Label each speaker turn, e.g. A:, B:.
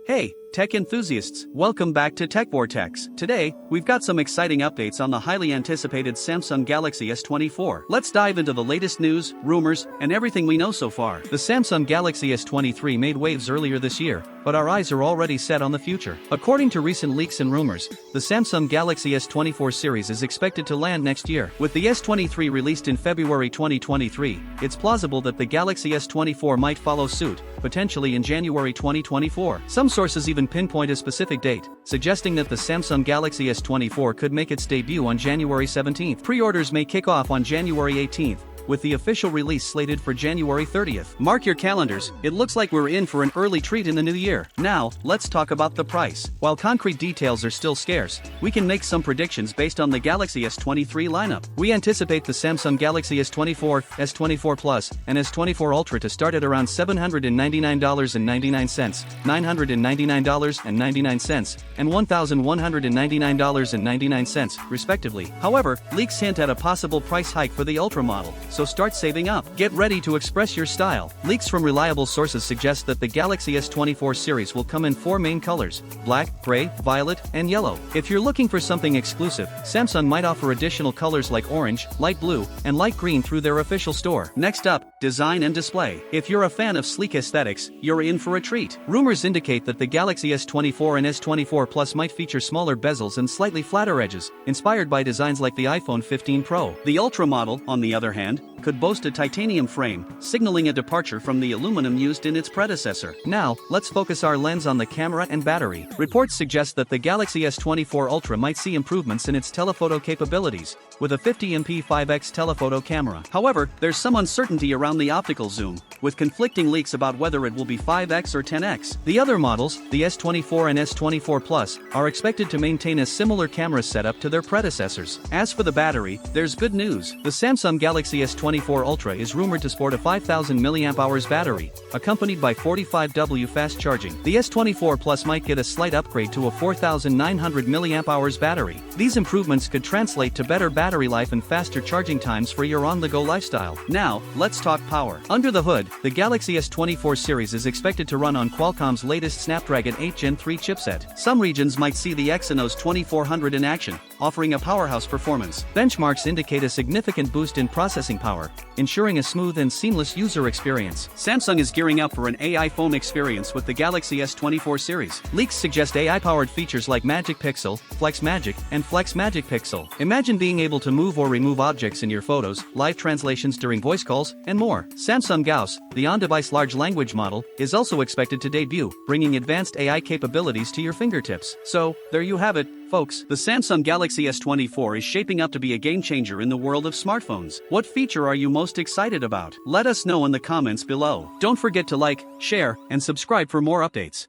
A: Hey, tech enthusiasts, welcome back to Tech Vortex. Today, we've got some exciting updates on the highly anticipated Samsung Galaxy S24. Let's dive into the latest news, rumors, and everything we know so far. The Samsung Galaxy S23 made waves earlier this year, but our eyes are already set on the future. According to recent leaks and rumors, the Samsung Galaxy S24 series is expected to land next year. With the S23 released in February 2023, it's plausible that the Galaxy S24 might follow suit, potentially in January 2024. Some sources even pinpoint a specific date, suggesting that the Samsung Galaxy S24 could make its debut on January 17th. Pre-orders may kick off on January 18th, with the official release slated for January 30th. Mark your calendars, it looks like we're in for an early treat in the new year. Now, let's talk about the price. While concrete details are still scarce, we can make some predictions based on the Galaxy S23 lineup. We anticipate the Samsung Galaxy S24, S24 Plus, and S24 Ultra to start at around $799.99, $999.99, and $1,199.99, respectively. However, leaks hint at a possible price hike for the Ultra model, so start saving up. Get ready to express your style. Leaks from reliable sources suggest that the Galaxy S24 series will come in four main colors: black, gray, violet, and yellow. If you're looking for something exclusive, Samsung might offer additional colors like orange, light blue, and light green through their official store. Next up, design and display. If you're a fan of sleek aesthetics, you're in for a treat. Rumors indicate that the Galaxy S24 and S24 Plus might feature smaller bezels and slightly flatter edges, inspired by designs like the iPhone 15 Pro. The Ultra model, on the other hand, could boast a titanium frame, signaling a departure from the aluminum used in its predecessor. Now, let's focus our lens on the camera and battery. Reports suggest that the Galaxy S24 Ultra might see improvements in its telephoto capabilities, with a 50MP 5x telephoto camera. However, there's some uncertainty around the optical zoom, with conflicting leaks about whether it will be 5x or 10x. The other models, the S24 and S24 Plus, are expected to maintain a similar camera setup to their predecessors. As for the battery, there's good news. The Samsung Galaxy S24 Ultra is rumored to sport a 5,000 mAh battery, accompanied by 45W fast charging. The S24 Plus might get a slight upgrade to a 4,900 mAh battery. These improvements could translate to better battery life and faster charging times for your on-the-go lifestyle. Now, let's talk power. Under the hood, the Galaxy S24 series is expected to run on Qualcomm's latest Snapdragon 8 Gen 3 chipset. Some regions might see the Exynos 2400 in action, offering a powerhouse performance. Benchmarks indicate a significant boost in processing power, ensuring a smooth and seamless user experience. Samsung is gearing up for an AI phone experience with the Galaxy S24 series. Leaks suggest AI-powered features like Magic Pixel, Flex Magic, and Flex Magic Pixel. Imagine being able to move or remove objects in your photos, live translations during voice calls, and more. Samsung Gauss, the on-device large language model, is also expected to debut, bringing advanced AI capabilities to your fingertips. So, there you have it, folks. The Samsung Galaxy S24 is shaping up to be a game-changer in the world of smartphones. What feature are you most excited about? Let us know in the comments below. Don't forget to like, share, and subscribe for more updates.